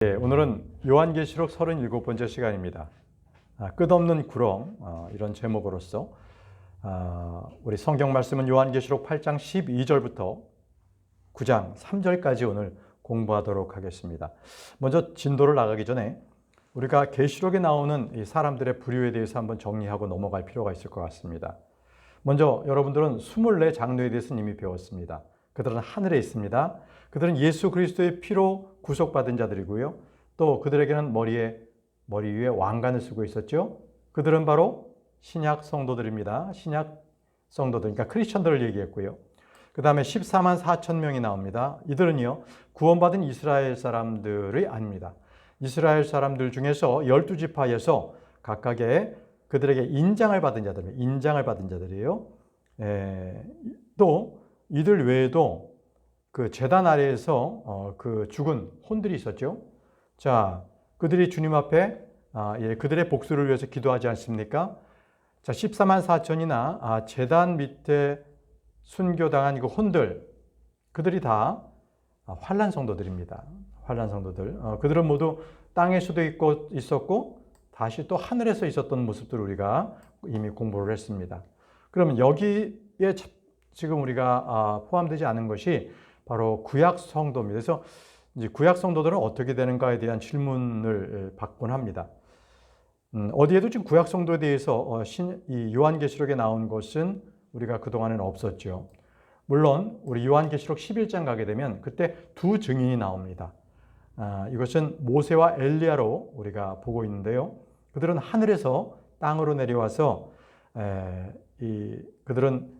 오늘은 요한계시록 37번째 시간입니다. 끝없는 구름, 이런 제목으로서 우리 성경 말씀은 요한계시록 8장 12절부터 9장 3절까지 오늘 공부하도록 하겠습니다. 먼저 진도를 나가기 전에 우리가 계시록에 나오는 이 사람들의 부류에 대해서 한번 정리하고 넘어갈 필요가 있을 것 같습니다. 먼저 여러분들은 24장로에 대해서 이미 배웠습니다. 그들은 하늘에 있습니다. 그들은 예수 그리스도의 피로 구속받은 자들이고요. 또 그들에게는 머리 위에 왕관을 쓰고 있었죠. 그들은 바로 신약 성도들입니다. 신약 성도들, 그러니까 크리스천들을 얘기했고요. 그 다음에 14만 4천 명이 나옵니다. 이들은요, 구원받은 이스라엘 사람들이 아닙니다. 이스라엘 사람들 중에서 12지파에서 각각의 그들에게 인장을 받은 자들이에요. 또 이들 외에도 그 제단 아래에서 그 죽은 혼들이 있었죠. 자, 그들이 주님 앞에 그들의 복수를 위해서 기도하지 않습니까? 자, 14만 4천이나 제단 밑에 순교당한 그 혼들, 그들이 다 환난 성도들입니다. 환난 성도들. 그들은 모두 땅에서도 있었고 다시 또 하늘에서 있었던 모습들을 우리가 이미 공부를 했습니다. 그러면 여기에 지금 우리가 포함되지 않은 것이 바로 구약 성도입니다. 그래서 이제 구약 성도들은 어떻게 되는가에 대한 질문을 받곤 합니다. 어디에도 지금 구약 성도에 대해서 이 요한계시록에 나온 것은 우리가 그동안은 없었죠. 물론 우리 요한계시록 11장 가게 되면 그때 두 증인이 나옵니다. 이것은 모세와 엘리야로 우리가 보고 있는데요. 그들은 하늘에서 땅으로 내려와서 그들은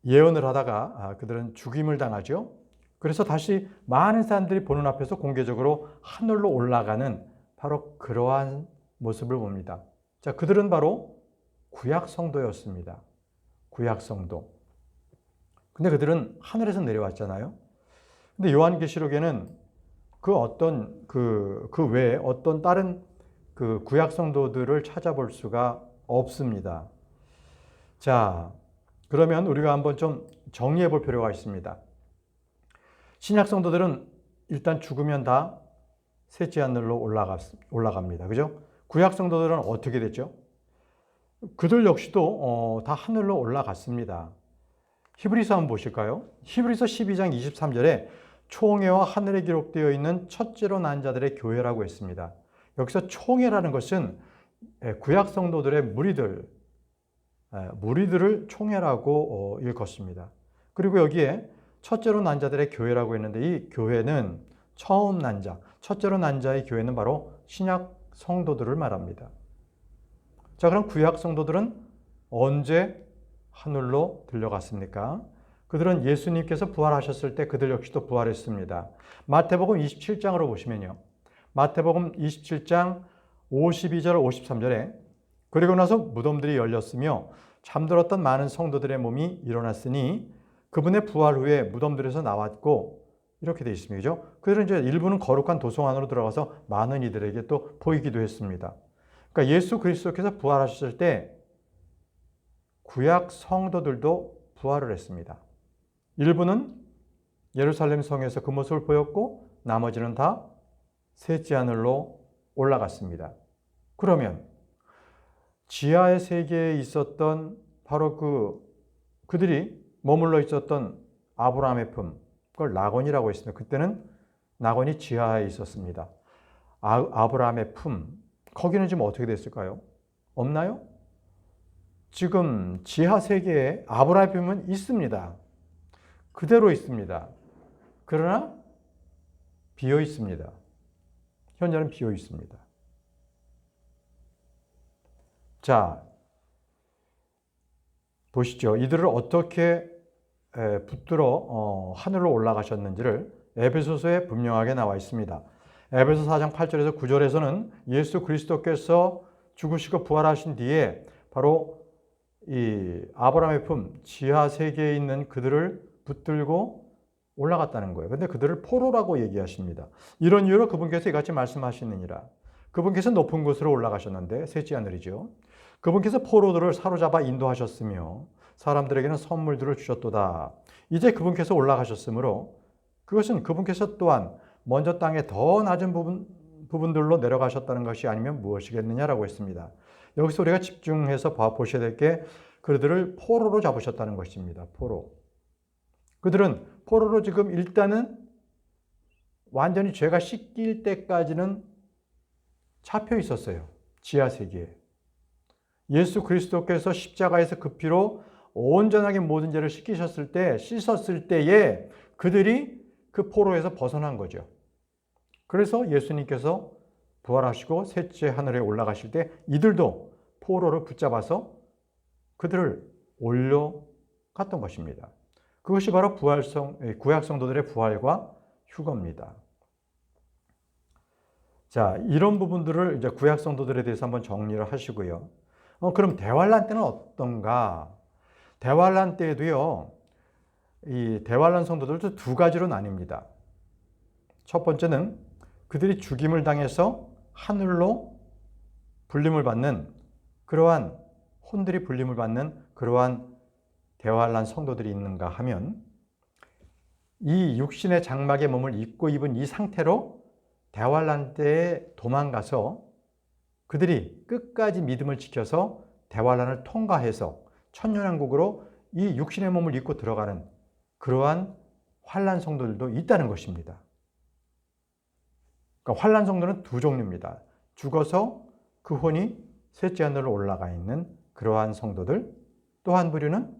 예언을 하다가 그들은 죽임을 당하죠. 그래서 다시 많은 사람들이 보는 앞에서 공개적으로 하늘로 올라가는 바로 그러한 모습을 봅니다. 자, 그들은 바로 구약 성도였습니다. 구약 성도. 근데 그들은 하늘에서 내려왔잖아요. 근데 요한계시록에는 그 외에 어떤 다른 그 구약 성도들을 찾아볼 수가 없습니다. 자, 그러면 우리가 한번 좀 정리해 볼 필요가 있습니다. 신약 성도들은 일단 죽으면 다 셋째 하늘로 올라갑니다. 그죠? 구약 성도들은 어떻게 됐죠? 그들 역시도 다 하늘로 올라갔습니다. 히브리서 한번 보실까요? 히브리서 12장 23절에 총회와 하늘에 기록되어 있는 첫째로 난 자들의 교회라고 했습니다. 여기서 총회라는 것은 구약 성도들의 무리들을 총회라고 일컫습니다. 그리고 여기에 첫째로 난 자들의 교회라고 했는데 이 교회는 처음 난 자, 첫째로 난 자의 교회는 바로 신약 성도들을 말합니다. 자, 그럼 구약 성도들은 언제 하늘로 들려갔습니까? 그들은 예수님께서 부활하셨을 때 그들 역시도 부활했습니다. 마태복음 27장으로 보시면요. 마태복음 27장 52절 53절에 그리고 나서 무덤들이 열렸으며 잠들었던 많은 성도들의 몸이 일어났으니 그분의 부활 후에 무덤들에서 나왔고 이렇게 되어 있습니다. 그들은 이제 일부는 거룩한 도성 안으로 들어가서 많은 이들에게 또 보이기도 했습니다. 그러니까 예수 그리스도께서 부활하셨을 때 구약 성도들도 부활을 했습니다. 일부는 예루살렘 성에서 그 모습을 보였고 나머지는 다 셋째 하늘로 올라갔습니다. 그러면 지하의 세계에 있었던 바로 그들이 머물러 있었던 아브라함의 품, 그걸 낙원이라고 했습니다. 그때는 낙원이 지하에 있었습니다. 아브라함의 품, 거기는 지금 어떻게 됐을까요? 없나요? 지금 지하 세계에 아브라함의 품은 있습니다. 그대로 있습니다. 그러나 비어 있습니다. 현재는 비어 있습니다. 자, 보시죠. 이들을 어떻게 붙들어 하늘로 올라가셨는지를 에베소서에 분명하게 나와 있습니다. 에베소 4장 8절에서 9절에서는 예수 그리스도께서 죽으시고 부활하신 뒤에 바로 이 아브라함의 품, 지하 세계에 있는 그들을 붙들고 올라갔다는 거예요. 그런데 그들을 포로라고 얘기하십니다. 이런 이유로 그분께서 이같이 말씀하시느니라. 그분께서 높은 곳으로 올라가셨는데 셋째 하늘이죠. 그분께서 포로들을 사로잡아 인도하셨으며 사람들에게는 선물들을 주셨도다. 이제 그분께서 올라가셨으므로 그것은 그분께서 또한 먼저 땅의 더 낮은 부분들로 내려가셨다는 것이 아니면 무엇이겠느냐라고 했습니다. 여기서 우리가 집중해서 보셔야 될 게 그들을 포로로 잡으셨다는 것입니다. 포로. 그들은 포로로 지금 일단은 완전히 죄가 씻길 때까지는 잡혀 있었어요. 지하 세계에. 예수 그리스도께서 십자가에서 그 피로 온전하게 모든 죄를 씻으셨을 때에 그들이 그 포로에서 벗어난 거죠. 그래서 예수님께서 부활하시고 셋째 하늘에 올라가실 때 이들도 포로를 붙잡아서 그들을 올려갔던 것입니다. 그것이 바로 구약 성도들의 부활과 휴거입니다. 자, 이런 부분들을 이제 구약 성도들에 대해서 한번 정리를 하시고요. 그럼 대환란 때는 어떤가? 대환란 때에도요, 이 대환란 성도들도 두 가지로 나뉩니다. 첫 번째는 그들이 죽임을 당해서 하늘로 불림을 받는 그러한 혼들이 불림을 받는 그러한 대환란 성도들이 있는가 하면 이 육신의 장막의 몸을 입고 입은 이 상태로 대환란 때에 도망가서 그들이 끝까지 믿음을 지켜서 대환란을 통과해서 천년왕국으로 이 육신의 몸을 입고 들어가는 그러한 환란 성도들도 있다는 것입니다. 그러니까 환란 성도는 두 종류입니다. 죽어서 그 혼이 셋째 하늘로 올라가 있는 그러한 성도들, 또 한 부류는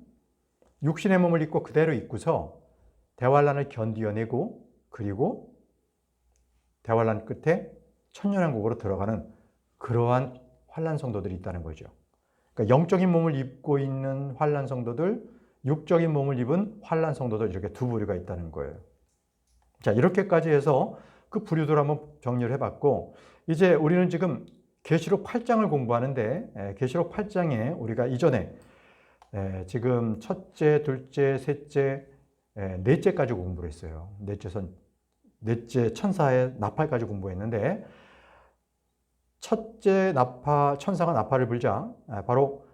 육신의 몸을 입고 그대로 입고서 대환란을 견디어내고 그리고 대환란 끝에 천년왕국으로 들어가는 그러한 환란 성도들이 있다는 거죠. 그러니까 영적인 몸을 입고 있는 환란 성도들, 육적인 몸을 입은 환란 성도들 이렇게 두 부류가 있다는 거예요. 자, 이렇게까지 해서 그 부류들 한번 정리를 해봤고 이제 우리는 지금 계시록 8장을 공부하는데 계시록 8장에 우리가 이전에 지금 첫째, 둘째, 셋째, 넷째까지 공부를 했어요. 넷째 천사의 나팔까지 공부했는데 첫째 천사가 나팔을 불자 바로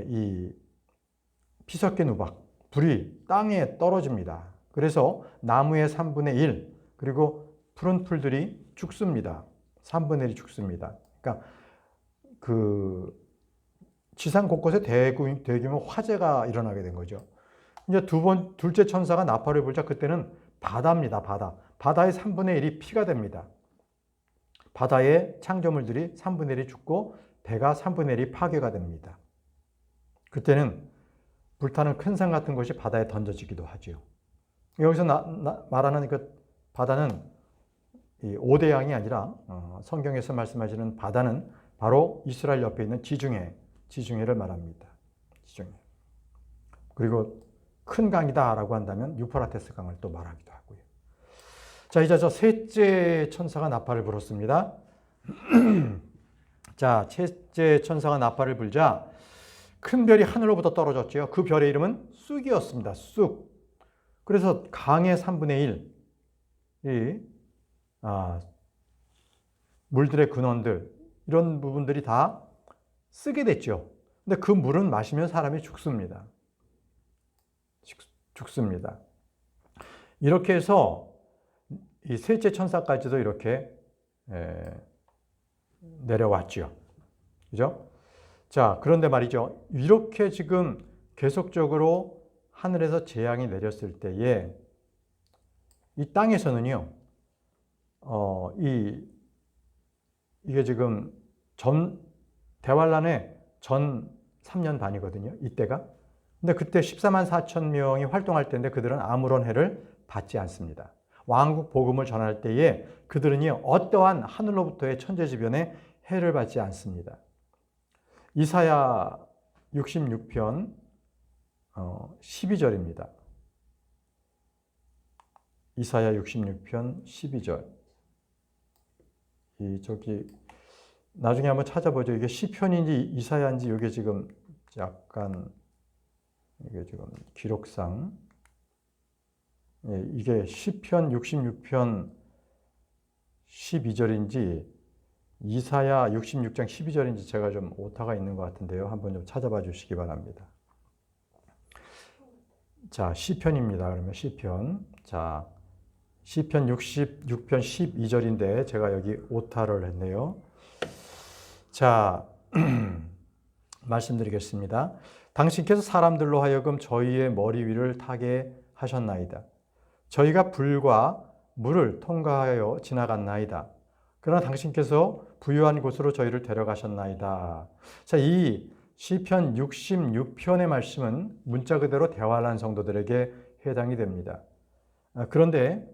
이 피섞인 우박, 불이 땅에 떨어집니다. 그래서 나무의 3분의 1 그리고 푸른 풀들이 죽습니다. 3분의 1이 죽습니다. 그러니까 그 지상 곳곳에 대규모 화재가 일어나게 된 거죠. 이제 둘째 천사가 나팔을 불자 그때는 바다입니다. 바다의 3분의 1이 피가 됩니다. 바다의 창조물들이 3분의 1이 죽고 배가 3분의 1이 파괴가 됩니다. 그때는 불타는 큰 산 같은 것이 바다에 던져지기도 하죠. 여기서 말하는 그 바다는 이 5대 양이 아니라 성경에서 말씀하시는 바다는 바로 이스라엘 옆에 있는 지중해를 말합니다. 지중해. 그리고 큰 강이다라고 한다면 유프라테스 강을 또 말하기도 하고요. 자, 이제 저 셋째 천사가 나팔을 불었습니다. 자, 셋째 천사가 나팔을 불자 큰 별이 하늘로부터 떨어졌죠. 그 별의 이름은 쑥이었습니다. 쑥. 그래서 강의 3분의 1, 물들의 근원들 이런 부분들이 다 쓰게 됐죠. 근데 그 물은 마시면 사람이 죽습니다. 죽습니다. 이렇게 해서 이 셋째 천사까지도 이렇게 내려왔죠. 그죠? 자, 그런데 말이죠. 이렇게 지금 계속적으로 하늘에서 재앙이 내렸을 때에 이 땅에서는요, 이게 지금 대환란의 전 3년 반이거든요. 이때가. 근데 그때 14만 4천 명이 활동할 때인데 그들은 아무런 해를 받지 않습니다. 왕국 복음을 전할 때에 그들은요, 어떠한 하늘로부터의 천재지변에 해를 받지 않습니다. 이사야 66편 12절입니다. 이사야 66편 12절. 나중에 한번 찾아보죠. 이게 시편인지 이사야인지 이게 지금 약간 이게 지금 기록상 이게 시편 66편 12절인지 이사야 66장 12절인지 제가 좀 오타가 있는 것 같은데요. 한번 좀 찾아봐 주시기 바랍니다. 자, 시편입니다. 그러면 시편. 자, 시편 66편 12절인데 제가 여기 오타를 했네요. 자, 말씀드리겠습니다. 당신께서 사람들로 하여금 저희의 머리 위를 타게 하셨나이다. 저희가 불과 물을 통과하여 지나갔나이다. 그러나 당신께서 부유한 곳으로 저희를 데려가셨나이다. 자, 이 시편 66편의 말씀은 문자 그대로 대환란 성도들에게 해당이 됩니다. 그런데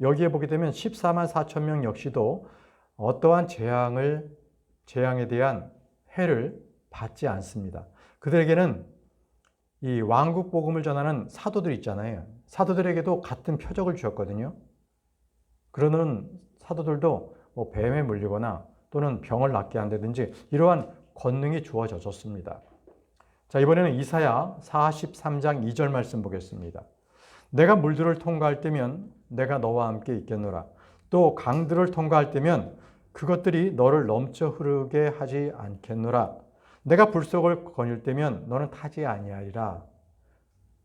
여기에 보게 되면 14만 4천 명 역시도 어떠한 재앙에 대한 해를 받지 않습니다. 그들에게는 이 왕국 복음을 전하는 사도들 있잖아요. 사도들에게도 같은 표적을 주었거든요. 그러는 사도들도 뭐 뱀에 물리거나 또는 병을 낫게 한다든지 이러한 권능이 주어졌습니다. 자, 이번에는 이사야 43장 2절 말씀 보겠습니다. 내가 물들을 통과할 때면 내가 너와 함께 있겠노라. 또 강들을 통과할 때면 그것들이 너를 넘쳐 흐르게 하지 않겠노라. 내가 불속을 거닐 때면 너는 타지 아니하리라.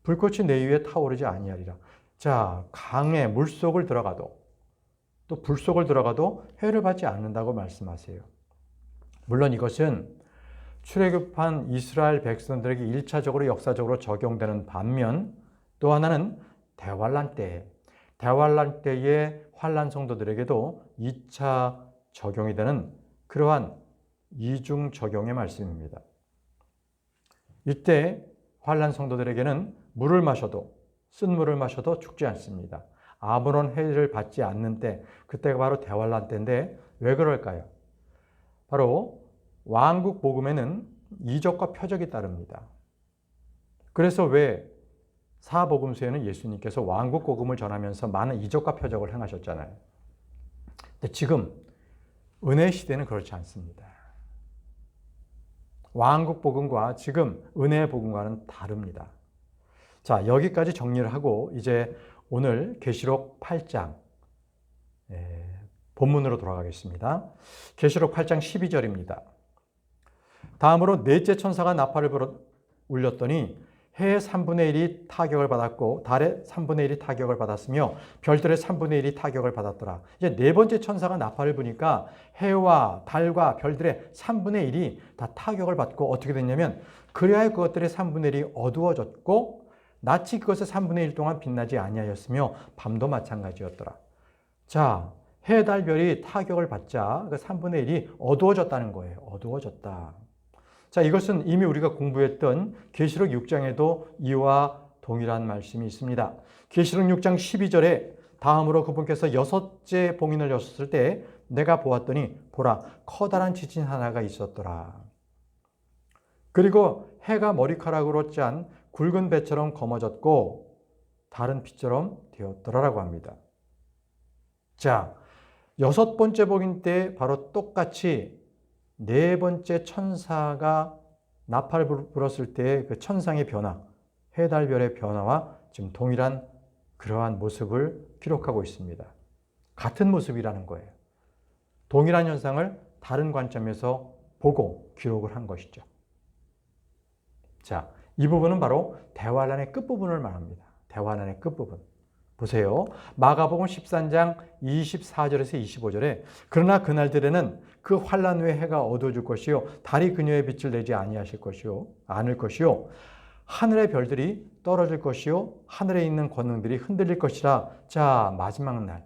불꽃이 내 위에 타오르지 아니하리라. 자, 강에 물속을 들어가도 또 불속을 들어가도 해를 받지 않는다고 말씀하세요. 물론 이것은 출애굽한 이스라엘 백성들에게 1차적으로 역사적으로 적용되는 반면 또 하나는 대환란 때의 환란 성도들에게도 2차 적용이 되는 그러한 이중 적용의 말씀입니다. 이때 환란 성도들에게는 물을 마셔도 쓴물을 마셔도 죽지 않습니다. 아무런 해를 받지 않는 때, 그때가 바로 대환란 때인데 왜 그럴까요? 바로 왕국 복음에는 이적과 표적이 따릅니다. 그래서 왜 사복음서에는 예수님께서 왕국 복음을 전하면서 많은 이적과 표적을 행하셨잖아요. 근데 지금 은혜 시대는 그렇지 않습니다. 왕국 복음과 지금 은혜의 복음과는 다릅니다. 자, 여기까지 정리를 하고 이제 오늘 계시록 8장 본문으로 돌아가겠습니다. 계시록 8장 12절입니다. 다음으로 넷째 천사가 나팔을 울렸더니 해의 3분의 1이 타격을 받았고 달의 3분의 1이 타격을 받았으며 별들의 3분의 1이 타격을 받았더라. 이제 네 번째 천사가 나팔을 부니까 해와 달과 별들의 3분의 1이 다 타격을 받고 어떻게 됐냐면 그리하여 그것들의 3분의 1이 어두워졌고 낯이 그것의 3분의 1 동안 빛나지 아니하였으며 밤도 마찬가지였더라. 자, 해, 달, 별이 타격을 받자 그 3분의 1이 어두워졌다는 거예요. 어두워졌다. 자, 이것은 이미 우리가 공부했던 계시록 6장에도 이와 동일한 말씀이 있습니다. 계시록 6장 12절에 다음으로 그분께서 여섯째 봉인을 여셨을 때 내가 보았더니 보라 커다란 지진 하나가 있었더라. 그리고 해가 머리카락으로 짠 굵은 배처럼 검어졌고 다른 빛처럼 되었더라라고 합니다. 자, 여섯 번째 복인 때 바로 똑같이 네 번째 천사가 나팔을 불었을 때 그 천상의 변화, 해달별의 변화와 지금 동일한 그러한 모습을 기록하고 있습니다. 같은 모습이라는 거예요. 동일한 현상을 다른 관점에서 보고 기록을 한 것이죠. 자, 이 부분은 바로 대환란의 끝부분을 말합니다. 대환란의 끝부분. 보세요. 마가복음 13장 24절에서 25절에 그러나 그날들에는 그 환란 후에 해가 어두워질 것이요 달이 그녀의 빛을 내지 아니하실 것이요 않을 것이요 하늘의 별들이 떨어질 것이요 하늘에 있는 권능들이 흔들릴 것이라. 자, 마지막 날,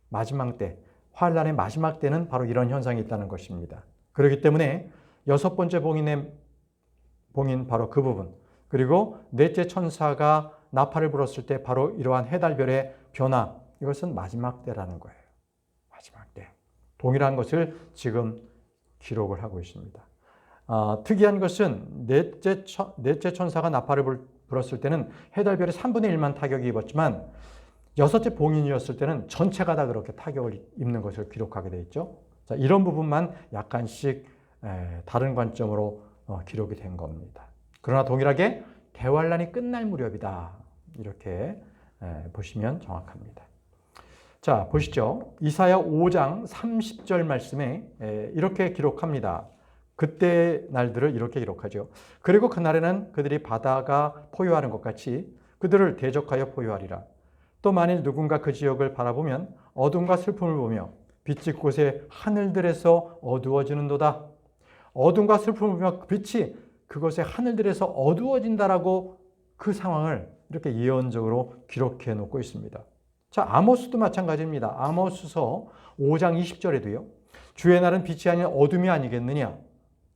마지막 때, 환란의 마지막 때는 바로 이런 현상이 있다는 것입니다. 그렇기 때문에 여섯 번째 봉인 바로 그 부분, 그리고 넷째 천사가 나팔을 불었을 때 바로 이러한 해달별의 변화, 이것은 마지막 때라는 거예요. 마지막 때. 동일한 것을 지금 기록을 하고 있습니다. 특이한 것은 넷째 천사가 나팔을 불었을 때는 해달별의 3분의 1만 타격이 입었지만 여섯째 봉인이었을 때는 전체가 다 그렇게 타격을 입는 것을 기록하게 되어 있죠. 자, 이런 부분만 약간씩 다른 관점으로 기록이 된 겁니다. 그러나 동일하게 대환란이 끝날 무렵이다. 이렇게 보시면 정확합니다. 자, 보시죠. 이사야 5장 30절 말씀에 이렇게 기록합니다. 그때 날들을 이렇게 기록하죠. 그리고 그날에는 그들이 바다가 포효하는 것 같이 그들을 대적하여 포효하리라. 또 만일 누군가 그 지역을 바라보면 어둠과 슬픔을 보며 빛이 그곳의 하늘들에서 어두워지는도다. 어둠과 슬픔을 보며 빛이 그것의 하늘들에서 어두워진다라고 그 상황을 이렇게 예언적으로 기록해 놓고 있습니다. 자, 아모스도 마찬가지입니다. 아모스서 5장 20절에도요. 주의 날은 빛이 아닌 어둠이 아니겠느냐.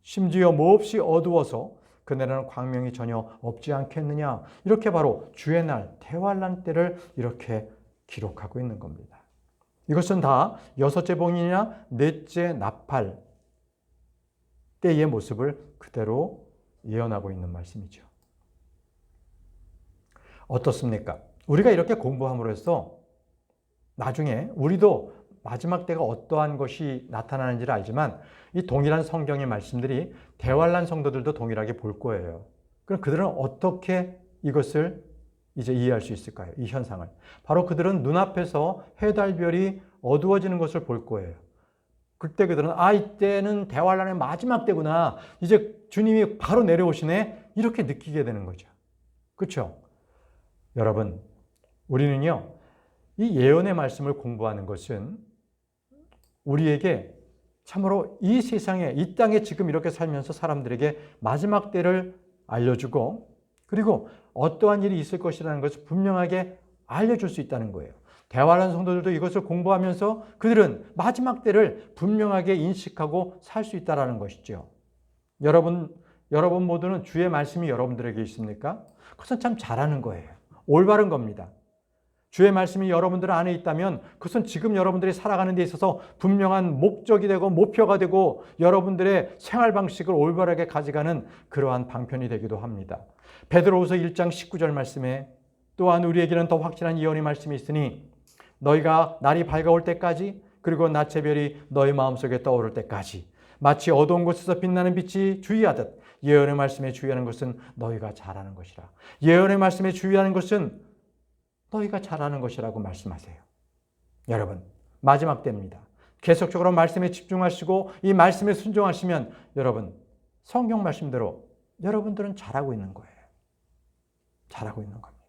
심지어 몹시 어두워서 그날에는 광명이 전혀 없지 않겠느냐. 이렇게 바로 주의 날, 대환란 때를 이렇게 기록하고 있는 겁니다. 이것은 다 여섯째 봉인이나 넷째 나팔 때의 모습을 그대로 예언하고 있는 말씀이죠. 어떻습니까? 우리가 이렇게 공부함으로 해서 나중에 우리도 마지막 때가 어떠한 것이 나타나는지를 알지만 이 동일한 성경의 말씀들이 대환란 성도들도 동일하게 볼 거예요. 그럼 그들은 어떻게 이것을 이제 이해할 수 있을까요? 이 현상을. 바로 그들은 눈앞에서 해달별이 어두워지는 것을 볼 거예요. 그때 그들은 이때는 대환란의 마지막 때구나. 이제 주님이 바로 내려오시네. 이렇게 느끼게 되는 거죠. 그렇죠? 여러분, 우리는요. 이 예언의 말씀을 공부하는 것은 우리에게 참으로 이 세상에, 이 땅에 지금 이렇게 살면서 사람들에게 마지막 때를 알려주고 그리고 어떠한 일이 있을 것이라는 것을 분명하게 알려줄 수 있다는 거예요. 대환란 성도들도 이것을 공부하면서 그들은 마지막 때를 분명하게 인식하고 살 수 있다는 것이죠. 여러분 모두는 주의 말씀이 여러분들에게 있습니까? 그것은 참 잘하는 거예요. 올바른 겁니다. 주의 말씀이 여러분들 안에 있다면 그것은 지금 여러분들이 살아가는 데 있어서 분명한 목적이 되고 목표가 되고 여러분들의 생활 방식을 올바르게 가져가는 그러한 방편이 되기도 합니다. 베드로후서 1장 19절 말씀에 또한 우리에게는 더 확실한 예언의 말씀이 있으니 너희가 날이 밝아올 때까지 그리고 낮의 별이 너희 마음속에 떠오를 때까지 마치 어두운 곳에서 빛나는 빛이 주의하듯 예언의 말씀에 주의하는 것은 너희가 잘하는 것이라. 예언의 말씀에 주의하는 것은 너희가 잘하는 것이라고 말씀하세요. 여러분, 마지막 때입니다. 계속적으로 말씀에 집중하시고 이 말씀에 순종하시면 여러분, 성경 말씀대로 여러분들은 잘하고 있는 거예요. 잘하고 있는 겁니다.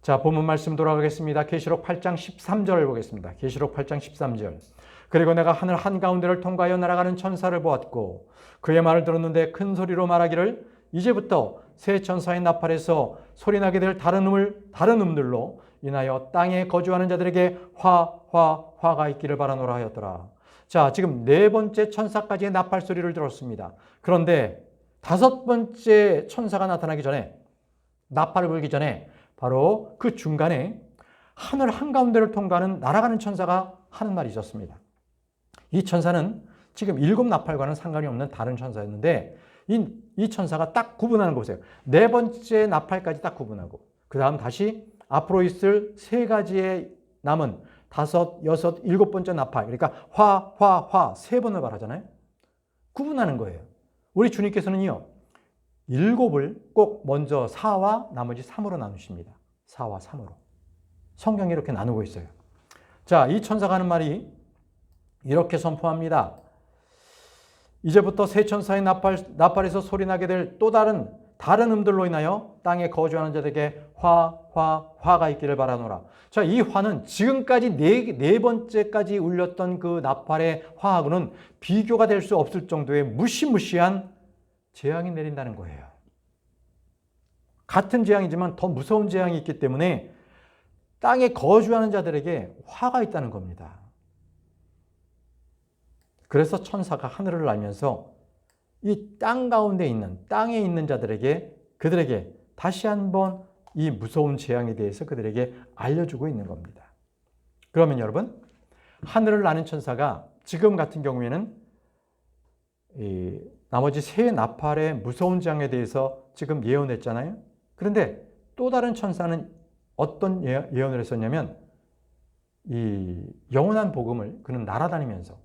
자, 본문 말씀 돌아가겠습니다. 계시록 8장 13절을 보겠습니다. 계시록 8장 13절. 그리고 내가 하늘 한가운데를 통과하여 날아가는 천사를 보았고 그의 말을 들었는데 큰 소리로 말하기를 이제부터 새 천사의 나팔에서 소리나게 될 다른 음들로 인하여 땅에 거주하는 자들에게 화가 있기를 바라노라 하였더라. 자, 지금 네 번째 천사까지의 나팔 소리를 들었습니다. 그런데 다섯 번째 천사가 나타나기 전에 나팔을 불기 전에 바로 그 중간에 하늘 한가운데를 통과하는 날아가는 천사가 하는 말이 있었습니다. 이 천사는 지금 7나팔과는 상관이 없는 다른 천사였는데 이 천사가 딱 구분하는 거 보세요. 네 번째 나팔까지 딱 구분하고 그 다음 다시 앞으로 있을 세 가지의 남은 5, 6, 7번째 나팔 그러니까 화 세 번을 말하잖아요. 구분하는 거예요. 우리 주님께서는요. 7을 꼭 먼저 4와 나머지 3으로 나누십니다. 4와 3으로. 성경이 이렇게 나누고 있어요. 자, 이 천사가 하는 말이 이렇게 선포합니다. 이제부터 새 천사의 나팔에서 소리나게 될 또 다른 음들로 인하여 땅에 거주하는 자들에게 화가 있기를 바라노라. 자, 이 화는 지금까지 네 번째까지 울렸던 그 나팔의 화하고는 비교가 될 수 없을 정도의 무시무시한 재앙이 내린다는 거예요. 같은 재앙이지만 더 무서운 재앙이 있기 때문에 땅에 거주하는 자들에게 화가 있다는 겁니다. 그래서 천사가 하늘을 날면서 이 땅 가운데 있는 땅에 있는 자들에게 그들에게 다시 한번 이 무서운 재앙에 대해서 그들에게 알려주고 있는 겁니다. 그러면 여러분, 하늘을 나는 천사가 지금 같은 경우에는 이 나머지 세 나팔의 무서운 재앙에 대해서 지금 예언했잖아요. 그런데 또 다른 천사는 어떤 예언을 했었냐면 이 영원한 복음을 그는 날아다니면서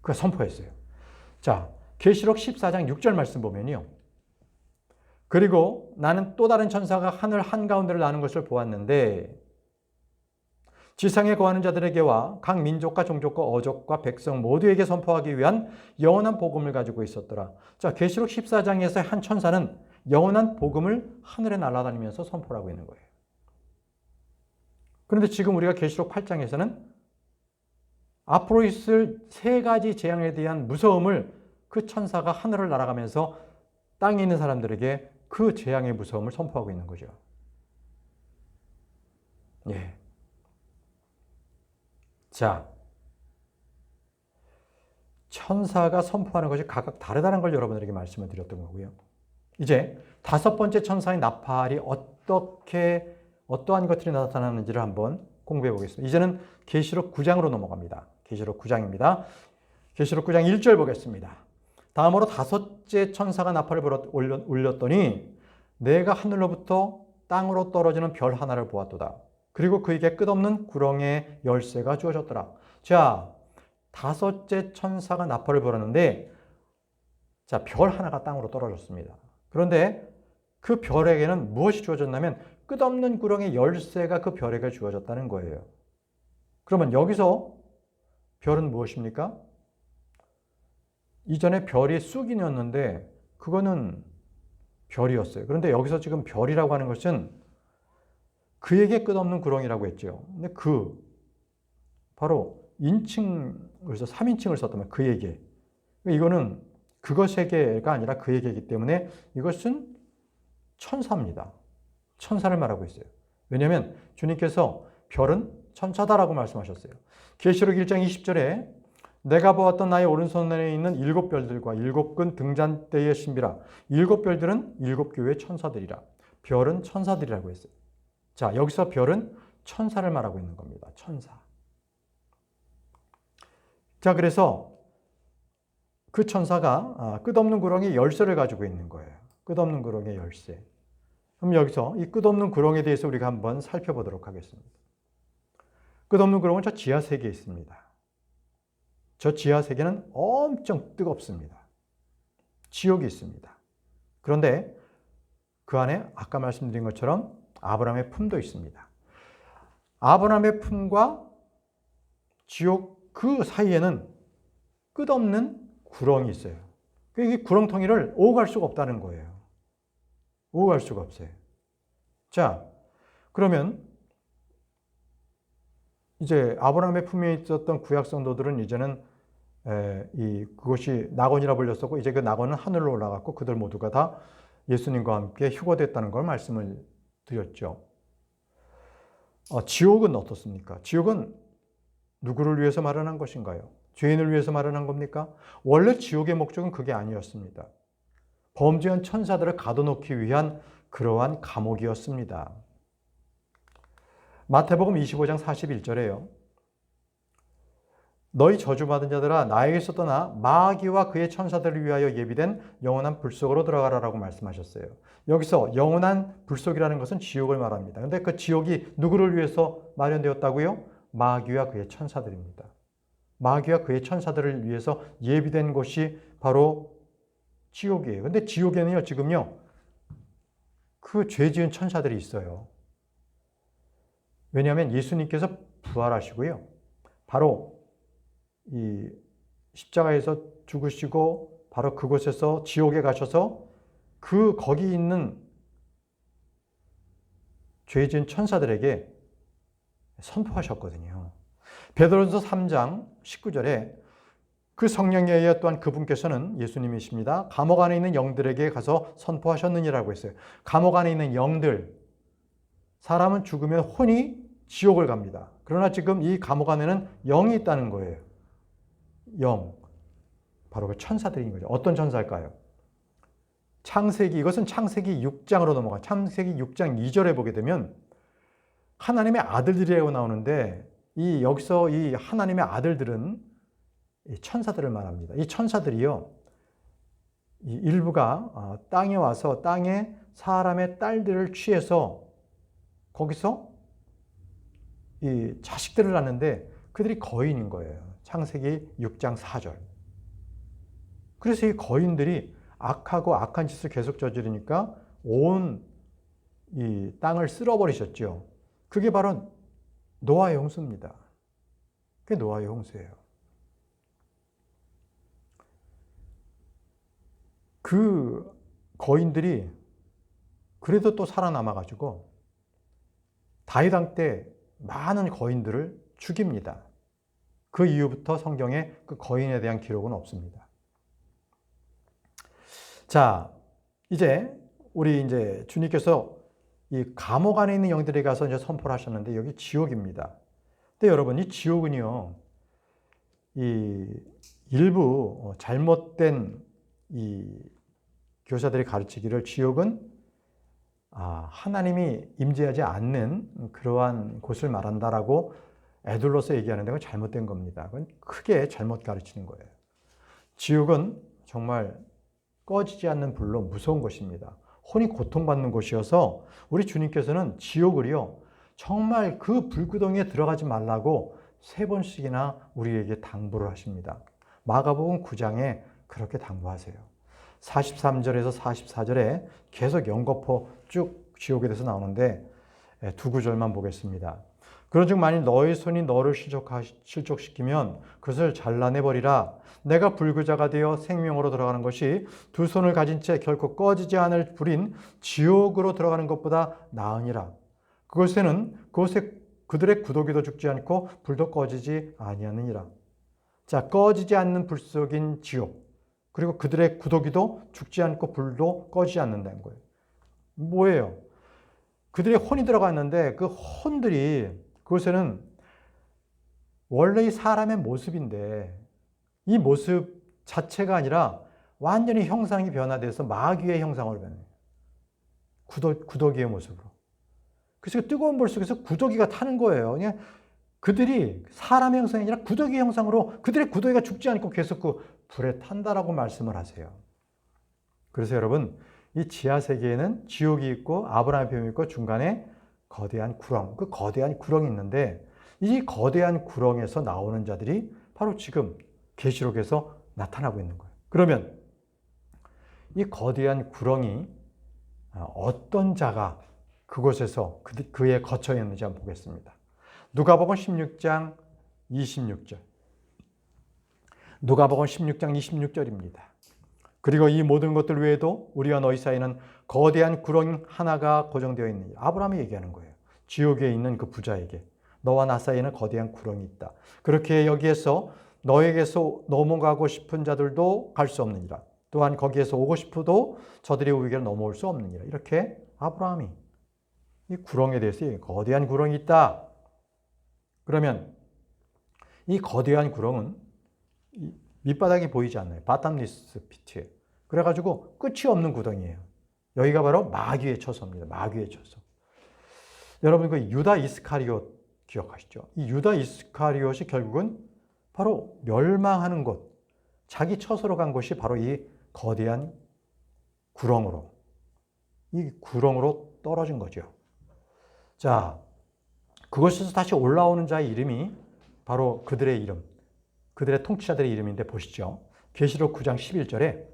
그가 선포했어요. 자, 계시록 14장 6절 말씀 보면요. 그리고 나는 또 다른 천사가 하늘 한가운데를 나는 것을 보았는데 지상에 거하는 자들에게와 각 민족과 종족과 어족과 백성 모두에게 선포하기 위한 영원한 복음을 가지고 있었더라. 자, 계시록 14장에서 한 천사는 영원한 복음을 하늘에 날아다니면서 선포하고 있는 거예요. 그런데 지금 우리가 계시록 8장에서는 앞으로 있을 세 가지 재앙에 대한 무서움을 그 천사가 하늘을 날아가면서 땅에 있는 사람들에게 그 재앙의 무서움을 선포하고 있는 거죠. 예. 자, 천사가 선포하는 것이 각각 다르다는 걸 여러분들에게 말씀을 드렸던 거고요. 이제 다섯 번째 천사의 나팔이 어떠한 것들이 나타나는지를 한번 공부해 보겠습니다. 이제는 계시록 9장으로 넘어갑니다. 계시록 9장입니다. 계시록 9장 1절 보겠습니다. 다음으로 다섯째 천사가 나팔을 울렸더니 내가 하늘로부터 땅으로 떨어지는 별 하나를 보았도다. 그리고 그에게 끝없는 구렁의 열쇠가 주어졌더라. 자, 다섯째 천사가 나팔을 불었는데, 자, 별 하나가 땅으로 떨어졌습니다. 그런데 그 별에게는 무엇이 주어졌냐면 끝없는 구렁의 열쇠가 그 별에게 주어졌다는 거예요. 그러면 여기서 별은 무엇입니까? 이전에 별이 쑥이었는데 그거는 별이었어요. 그런데 여기서 지금 별이라고 하는 것은 그에게 끝없는 구렁이라고 했죠. 근데 바로 인칭에서 3인칭을 썼다면 그에게. 이거는 그것에게가 아니라 그에게이기 때문에 이것은 천사입니다. 천사를 말하고 있어요. 왜냐하면 주님께서 별은 천사다라고 말씀하셨어요. 계시록 1장 20절에 내가 보았던 나의 오른손에 있는 일곱 별들과 일곱 끈 등잔대의 신비라. 일곱 별들은 일곱 교회의 천사들이라. 별은 천사들이라고 했어요. 자, 여기서 별은 천사를 말하고 있는 겁니다. 천사. 자, 그래서 그 천사가 끝없는 구렁의 열쇠를 가지고 있는 거예요. 끝없는 구렁의 열쇠. 그럼 여기서 이 끝없는 구렁에 대해서 우리가 한번 살펴보도록 하겠습니다. 끝없는 구렁은 저 지하 세계에 있습니다. 저 지하 세계는 엄청 뜨겁습니다. 지옥이 있습니다. 그런데 그 안에 아까 말씀드린 것처럼 아브라함의 품도 있습니다. 아브라함의 품과 지옥 그 사이에는 끝없는 구렁이 있어요. 이 구렁텅이를 오고 갈 수가 없다는 거예요. 오고 갈 수가 없어요. 자, 그러면 이제 아브라함의 품에 있었던 구약 성도들은 이제는 그것이 낙원이라 불렸었고 이제 그 낙원은 하늘로 올라갔고 그들 모두가 다 예수님과 함께 휴거됐다는 걸 말씀을 드렸죠. 지옥은 어떻습니까? 지옥은 누구를 위해서 마련한 것인가요? 죄인을 위해서 마련한 겁니까? 원래 지옥의 목적은 그게 아니었습니다. 범죄한 천사들을 가둬놓기 위한 그러한 감옥이었습니다. 마태복음 25장 41절에요. 너희 저주받은 자들아 나에게서 떠나 마귀와 그의 천사들을 위하여 예비된 영원한 불속으로 들어가라라고 말씀하셨어요. 여기서 영원한 불속이라는 것은 지옥을 말합니다. 그런데 그 지옥이 누구를 위해서 마련되었다고요? 마귀와 그의 천사들입니다. 마귀와 그의 천사들을 위해서 예비된 곳이 바로 지옥이에요. 근데 지옥에는요, 지금요, 그 죄 지은 천사들이 있어요. 왜냐하면 예수님께서 부활하시고요. 바로 이 십자가에서 죽으시고 바로 그곳에서 지옥에 가셔서 거기 있는 죄 지은 천사들에게 선포하셨거든요. 베드로전서 3장 19절에 그 성령에 의해 또한 그분께서는 예수님이십니다. 감옥 안에 있는 영들에게 가서 선포하셨느니라고 했어요. 감옥 안에 있는 영들, 사람은 죽으면 혼이 지옥을 갑니다. 그러나 지금 이 감옥 안에는 영이 있다는 거예요. 영. 바로 그 천사들인 거죠. 어떤 천사일까요? 이것은 창세기 6장으로 넘어가. 창세기 6장 2절에 보게 되면 하나님의 아들들이라고 나오는데 여기서 이 하나님의 아들들은 천사들을 말합니다. 이 천사들이요. 이 일부가 땅에 와서 땅에 사람의 딸들을 취해서 거기서 이 자식들을 낳는데 그들이 거인인 거예요. 창세기 6장 4절. 그래서 이 거인들이 악하고 악한 짓을 계속 저지르니까 온 이 땅을 쓸어버리셨죠. 그게 바로 노아의 홍수입니다. 그게 노아의 홍수예요. 그 거인들이 그래도 또 살아남아가지고 다윗 왕 때 많은 거인들을 죽입니다. 그 이후부터 성경에 그 거인에 대한 기록은 없습니다. 자, 우리 주님께서 이 감옥 안에 있는 영들에 가서 선포를 하셨는데 여기 지옥입니다. 근데 여러분, 이 지옥은요, 이 일부 잘못된 이 교사들이 가르치기를 지옥은 하나님이 임재하지 않는 그러한 곳을 말한다라고 애들로서 얘기하는데 그건 잘못된 겁니다. 그건 크게 잘못 가르치는 거예요. 지옥은 정말 꺼지지 않는 불로 무서운 곳입니다. 혼이 고통받는 곳이어서 우리 주님께서는 지옥을요, 정말 그 불구덩이에 들어가지 말라고 3번씩이나 우리에게 당부를 하십니다. 마가복음 9장에 그렇게 당부하세요. 43절에서 44절에 계속 연거푸 쭉 지옥에 대해서 나오는데 두 구절만 보겠습니다. 그런즉 만일 너의 손이 너를 실족시키면 그것을 잘라내버리라. 내가 불구자가 되어 생명으로 들어가는 것이 두 손을 가진 채 결코 꺼지지 않을 불인 지옥으로 들어가는 것보다 나으니라. 그곳에 그들의 구더기도 죽지 않고 불도 꺼지지 아니하느니라. 자, 꺼지지 않는 불 속인 지옥, 그리고 그들의 구더기도 죽지 않고 불도 꺼지지 않는다는 거예요. 뭐예요? 그들의 혼이 들어가 있는데 그 혼들이 그곳에는 원래 이 사람의 모습인데 이 모습 자체가 아니라 완전히 형상이 변화돼서 마귀의 형상으로 변해요. 구더기의 모습으로. 그래서 뜨거운 불 속에서 구더기가 타는 거예요. 그냥 그들이 사람의 형상이 아니라 구더기 형상으로 그들의 구더기가 죽지 않고 계속 그 불에 탄다라고 말씀을 하세요. 그래서 여러분, 이 지하세계에는 지옥이 있고 아브라함의 뱀이 있고 중간에 거대한 구렁, 그 거대한 구렁이 있는데 이 거대한 구렁에서 나오는 자들이 바로 지금 계시록에서 나타나고 있는 거예요. 그러면 이 거대한 구렁이 어떤 자가 그곳에서 그에 거쳐 있는지 한번 보겠습니다. 누가복음 16장 26절. 누가복음 16장 26절입니다. 그리고 이 모든 것들 외에도 우리와 너희 사이에는 거대한 구렁 하나가 고정되어 있느니. 아브라함이 얘기하는 거예요. 지옥에 있는 그 부자에게. 너와 나 사이에는 거대한 구렁이 있다. 그렇게 여기에서 너에게서 넘어가고 싶은 자들도 갈 수 없느니라. 또한 거기에서 오고 싶어도 저들이 우리에게 넘어올 수 없느니라. 이렇게 아브라함이 이 구렁에 대해서 거대한 구렁이 있다. 그러면 이 거대한 구렁은 밑바닥이 보이지 않나요? 바탐리스 피트에. 그래가지고 끝이 없는 구덩이에요. 여기가 바로 마귀의 처소입니다. 마귀의 처소. 여러분, 그 유다 이스카리옷 기억하시죠? 이 유다 이스카리옷이 결국은 바로 멸망하는 곳, 자기 처소로 간 곳이 바로 이 거대한 구렁으로, 이 구렁으로 떨어진 거죠. 자, 그것에서 다시 올라오는 자의 이름이 바로 그들의 이름, 그들의 통치자들의 이름인데 보시죠. 계시록 9장 11절에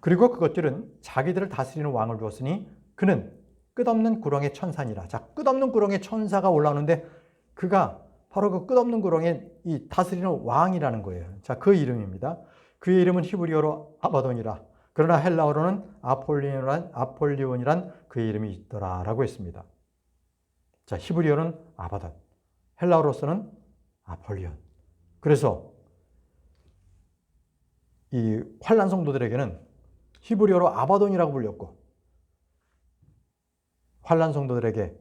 그리고 그것들은 자기들을 다스리는 왕을 두었으니 그는 끝없는 구렁의 천사니라. 자, 끝없는 구렁의 천사가 올라오는데 그가 바로 그 끝없는 구렁의 이 다스리는 왕이라는 거예요. 자, 그 이름입니다. 그의 이름은 히브리어로 아바돈이라. 그러나 헬라어로는 아폴리온이란 그의 이름이 있더라라고 했습니다. 자, 히브리어는 아바돈, 헬라어로서는 아폴리온. 그래서 이 환란 성도들에게는 히브리어로 아바돈이라고 불렸고 환란 성도들에게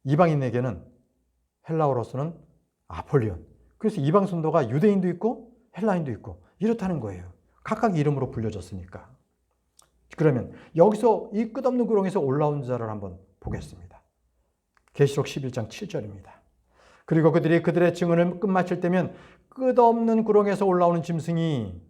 이방인에게는 헬라어로서는 아폴리온. 그래서 이방 성도가 유대인도 있고 헬라인도 있고 이렇다는 거예요. 각각 이름으로 불려졌으니까. 그러면 여기서 이 끝없는 구렁에서 올라온 자를 한번 보겠습니다. 계시록 11장 7절입니다. 그리고 그들이 그들의 증언을 끝마칠 때면 끝없는 구렁에서 올라오는 짐승이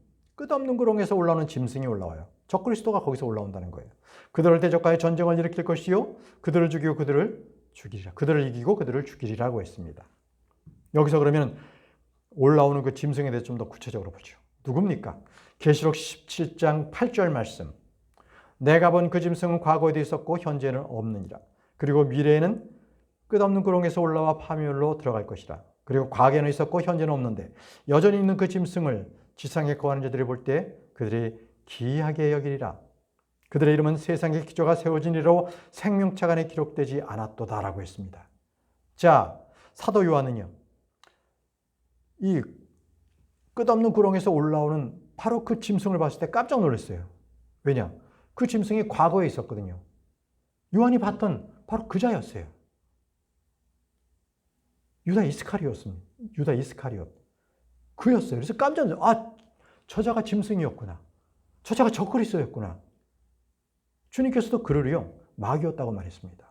올라와요. 적그리스도가 거기서 올라온다는 거예요. 그들을 대적하여 전쟁을 일으킬 것이요 그들을 죽이고 그들을 죽이리라. 그들을 이기고 그들을 죽이리라고 했습니다. 여기서 그러면 올라오는 그 짐승에 대해서 좀 더 구체적으로 보죠. 누굽니까? 계시록 17장 8절 말씀. 내가 본 그 짐승은 과거에도 있었고 현재는 없느니라. 그리고 미래에는 끝없는 구렁에서 올라와 파멸로 들어갈 것이라. 그리고 과거에는 있었고 현재는 없는데 여전히 있는 그 짐승을 지상에 거하는 자들이 볼 때 그들이 기이하게 여기리라. 그들의 이름은 세상의 기초가 세워진 이로 생명책 안에 기록되지 않았도다라고 했습니다. 자, 사도 요한은요, 이 끝없는 구렁에서 올라오는 바로 그 짐승을 봤을 때 깜짝 놀랐어요. 왜냐? 그 짐승이 과거에 있었거든요. 요한이 봤던 바로 그 자였어요. 유다 이스카리ot입니다. 유다 이스카리ot. 그였어요. 그래서 깜짝 놀랐어요. 아, 저자가 짐승이었구나. 저자가 적그리스도였구나. 주님께서도 그러리요. 마귀였다고 말했습니다.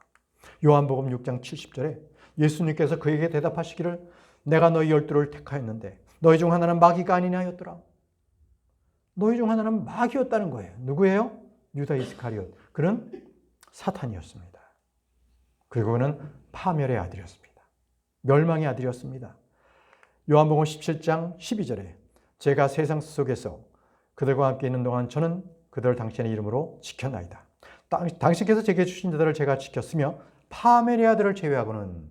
요한복음 6장 70절에 예수님께서 그에게 대답하시기를 내가 너희 12를 택하였는데 너희 중 하나는 마귀가 아니냐 하였더라. 너희 중 하나는 마귀였다는 거예요. 누구예요? 유다 이스카리ot. 그는 사탄이었습니다. 그리고 그는 파멸의 아들이었습니다. 멸망의 아들이었습니다. 요한복음 17장 12절에 제가 세상 속에서 그들과 함께 있는 동안 저는 그들을 당신의 이름으로 지켰나이다. 당신께서 제게 주신 자들을 제가 지켰으며 파멸의 아들을 제외하고는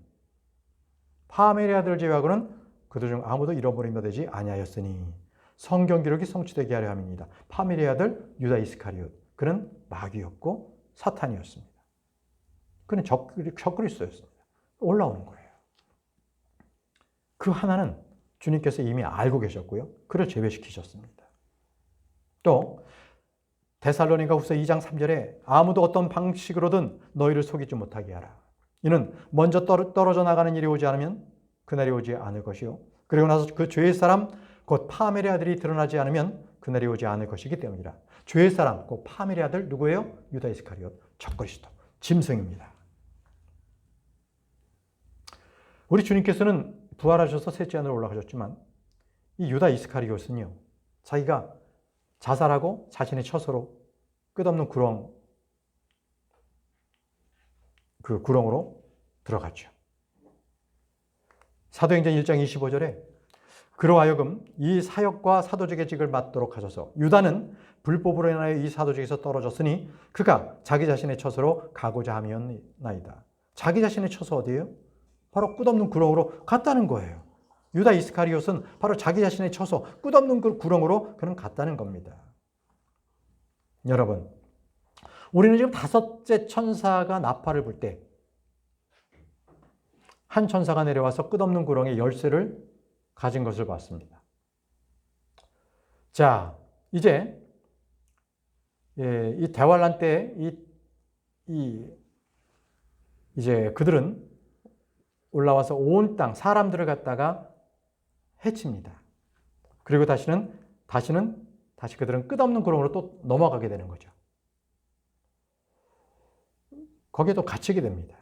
그들 중 아무도 잃어버림이 되지 아니하였으니 성경 기록이 성취되게 하려 함입니다. 파멸의 아들 유다 이스카리ot. 그는 마귀였고 사탄이었습니다. 그는 적그리스도였습니다. 올라오는 거예요. 그 하나는 주님께서 이미 알고 계셨고요. 그를 제외시키셨습니다. 또 데살로니가 후서 2장 3절에 아무도 어떤 방식으로든 너희를 속이지 못하게 하라. 이는 먼저 떨어져 나가는 일이 오지 않으면 그날이 오지 않을 것이요. 그리고 나서 그 죄의 사람 곧 파멸의 아들이 드러나지 않으면 그날이 오지 않을 것이기 때문이라. 죄의 사람 곧 파멸의 아들 누구예요? 유다 이스카리ot. 적그리스도. 짐승입니다. 우리 주님께서는 부활하셔서 셋째 하늘로 올라가셨지만 이 유다 이스카리ot은요. 자기가 자살하고 자신의 처소로 끝없는 구렁으로 들어갔죠. 사도행전 1장 25절에 그로 하여금 이 사역과 사도직의 직을 맡도록 하셔서 유다는 불법으로 인하여 이 사도직에서 떨어졌으니 그가 자기 자신의 처소로 가고자 함이었나이다. 자기 자신의 처소 어디예요? 바로 끝없는 구렁으로 갔다는 거예요. 유다 이스카리ot은 바로 자기 자신의 처소 끝없는 그 구렁으로 그는 갔다는 겁니다. 여러분, 우리는 지금 다섯째 천사가 나팔을 불 때 한 천사가 내려와서 끝없는 구렁의 열쇠를 가진 것을 봤습니다. 자, 이제 이 대환란 때 이제 그들은 올라와서 온 땅 사람들을 갖다가 해칩니다. 그리고 다시 그들은 끝없는 구렁으로 또 넘어가게 되는 거죠. 거기에 또 갇히게 됩니다.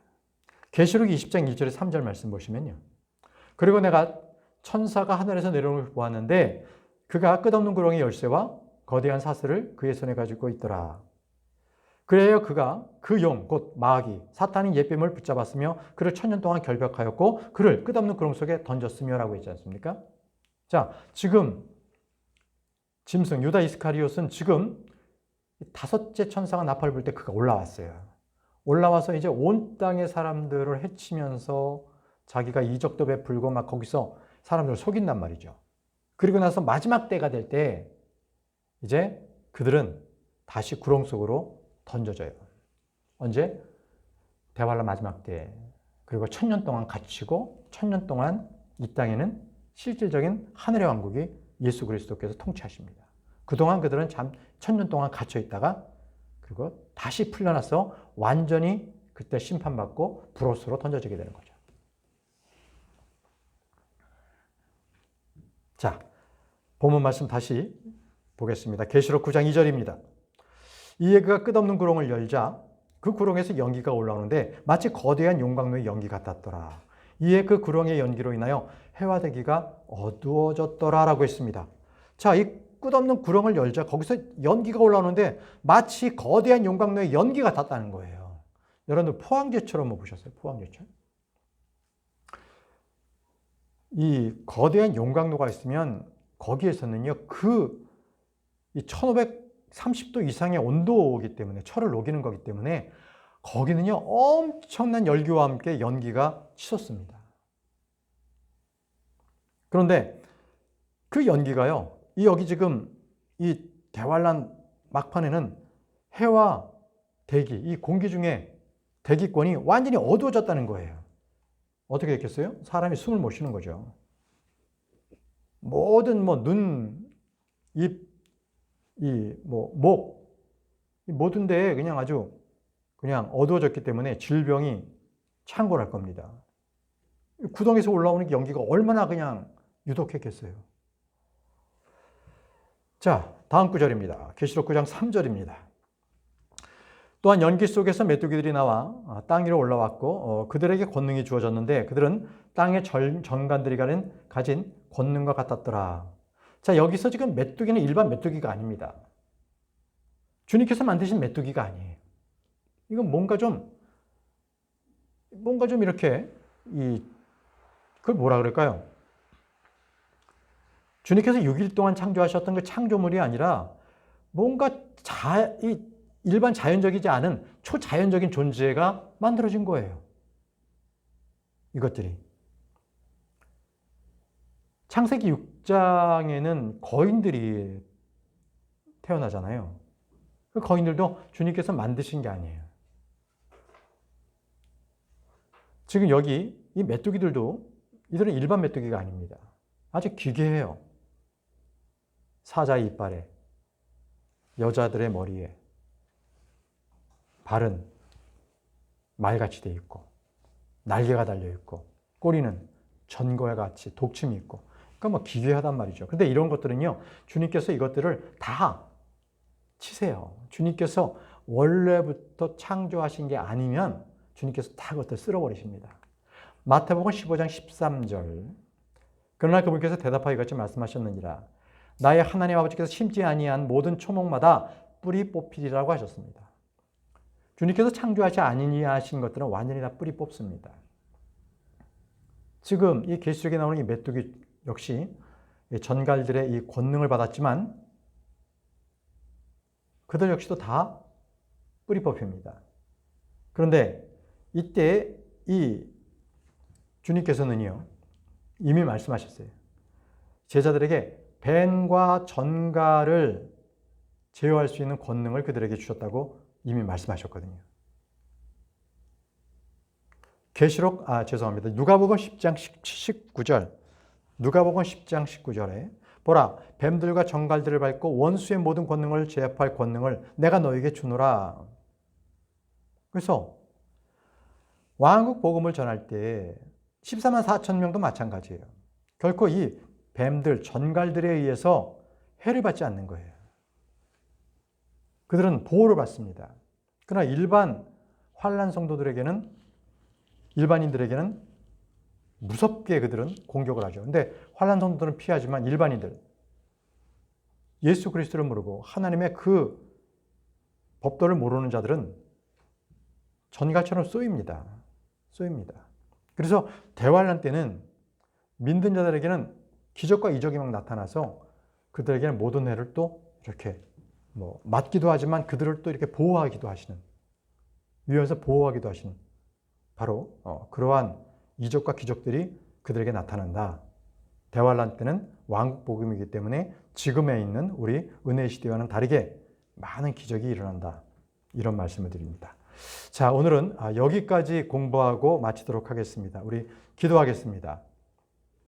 계시록 20장 1절에 3절 말씀 보시면요. 그리고 내가 천사가 하늘에서 내려오는 걸 보았는데 그가 끝없는 구렁의 열쇠와 거대한 사슬을 그의 손에 가지고 있더라. 그래야 그가 그 영 곧 마귀 사탄이 옛뱀을 붙잡았으며 그를 1000년 동안 결박하였고 그를 끝없는 구렁 속에 던졌으며 라고 했지 않습니까? 자, 지금 짐승 유다 이스카리ot은 지금 다섯째 천사가 나팔을 불 때 그가 올라왔어요. 올라와서 이제 온 땅의 사람들을 해치면서 자기가 이적도 베풀고 막 거기서 사람들을 속인단 말이죠. 그리고 나서 마지막 때가 될 때 이제 그들은 다시 구렁 속으로 던져져요. 언제? 대환란 마지막 때. 그리고 1000년 동안 갇히고 1000년 동안 이 땅에는 실질적인 하늘의 왕국이 예수 그리스도께서 통치하십니다. 그동안 그들은 1000년 동안 갇혀 있다가 그리고 다시 풀려나서 완전히 그때 심판받고 브로스로 던져지게 되는 거죠. 자, 본문 말씀 다시 보겠습니다. 계시록 9장 2절입니다. 이에 그가 끝없는 구렁을 열자 그 구렁에서 연기가 올라오는데 마치 거대한 용광로의 연기 같았더라. 이에 그 구렁의 연기로 인하여 해와 대기가 어두워졌더라 라고 했습니다. 자, 이 끝없는 구렁을 열자 거기서 연기가 올라오는데 마치 거대한 용광로의 연기 같았다는 거예요. 여러분들 포항제처럼 뭐 보셨어요? 포항제처? 이 거대한 용광로가 있으면 거기에서는요, 이 1530도 이상의 온도이기 때문에 철을 녹이는 거기 때문에 거기는요, 엄청난 열기와 함께 연기가 치솟습니다. 그런데 그 연기가요, 여기 지금 이 대환란 막판에는 해와 대기, 이 공기 중에 대기권이 완전히 어두워졌다는 거예요. 어떻게 됐겠어요? 사람이 숨을 못 쉬는 거죠. 모든 눈, 입, 목, 이 모든 데에 그냥 아주 그냥 어두워졌기 때문에 질병이 창궐할 겁니다. 구덩이에서 올라오는 연기가 얼마나 그냥 유독했겠어요. 자, 다음 구절입니다. 계시록 9장 3절입니다. 또한 연기 속에서 메뚜기들이 나와 땅 위로 올라왔고 그들에게 권능이 주어졌는데 그들은 땅의 정관들이 가진 권능과 같았더라. 자, 여기서 지금 메뚜기는 일반 메뚜기가 아닙니다. 주님께서 만드신 메뚜기가 아니에요. 이건 뭔가 좀 이렇게 그걸 뭐라 그럴까요? 주님께서 6일 동안 창조하셨던 그 창조물이 아니라 뭔가 일반 자연적이지 않은 초자연적인 존재가 만들어진 거예요. 이것들이. 창세기 6장에는 거인들이 태어나잖아요. 그 거인들도 주님께서 만드신 게 아니에요. 지금 여기 이 메뚜기들도 이들은 일반 메뚜기가 아닙니다. 아주 기괴해요. 사자의 이빨에, 여자들의 머리에, 발은 말같이 돼 있고, 날개가 달려 있고, 꼬리는 전거와 같이 독침이 있고, 그러니까 기괴하단 말이죠. 근데 이런 것들은요, 주님께서 이것들을 다 치세요. 주님께서 원래부터 창조하신 게 아니면 주님께서 다 그것들 쓸어버리십니다. 마태복음 15장 13절. 그러나 그분께서 대답하여 이같이 말씀하셨느니라. 나의 하나님 아버지께서 심지 아니한 모든 초목마다 뿌리 뽑히리라고 하셨습니다. 주님께서 창조하지 아니하신 것들은 완전히 다 뿌리 뽑습니다. 지금 이 계시록에 나오는 이 메뚜기 역시 전갈들의 이 권능을 받았지만 그들 역시도 다 뿌리 뽑힙니다. 그런데 이때 이 주님께서는요, 이미 말씀하셨어요. 제자들에게 뱀과 전갈을 제어할 수 있는 권능을 그들에게 주셨다고 이미 말씀하셨거든요. 누가복음 10장 19절. 누가복음 10장 19절에 보라, 뱀들과 정갈들을 밟고 원수의 모든 권능을 제압할 권능을 내가 너에게 주노라. 그래서 왕국 복음을 전할 때 14만 4천 명도 마찬가지예요. 결코 이 뱀들, 전갈들에 의해서 해를 받지 않는 거예요. 그들은 보호를 받습니다. 그러나 일반 환난 일반인들에게는 무섭게 그들은 공격을 하죠. 근데 환난 성도들은 피하지만 일반인들, 예수 그리스도를 모르고 하나님의 그 법도를 모르는 자들은 전갈처럼 쏘입니다. 그래서 대환란 때는 믿는 자들에게는 기적과 이적이 막 나타나서 그들에게는 모든 해를 또 이렇게 맞기도 하지만 그들을 또 이렇게 보호하기도 하시는, 위에서 보호하기도 하시는 바로 그러한 이적과 기적들이 그들에게 나타난다. 대환란 때는 왕국 복음이기 때문에 지금에 있는 우리 은혜의 시대와는 다르게 많은 기적이 일어난다. 이런 말씀을 드립니다. 자, 오늘은 여기까지 공부하고 마치도록 하겠습니다. 우리 기도하겠습니다.